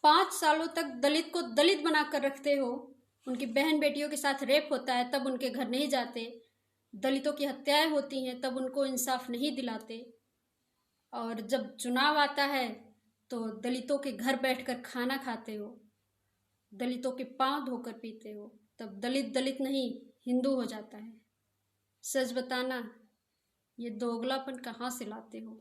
5 सालों तक दलित को दलित बनाकर रखते हो, उनकी बहन बेटियों के साथ रेप होता है तब उनके घर नहीं जाते, दलितों की हत्याएं होती हैं तब उनको इंसाफ नहीं दिलाते, और जब चुनाव आता है तो दलितों के घर बैठकर खाना खाते हो, दलितों के पांव धोकर पीते हो, तब दलित दलित नहीं हिंदू हो जाता है। सच बताना, ये दोगलापन कहाँ से लाते हो?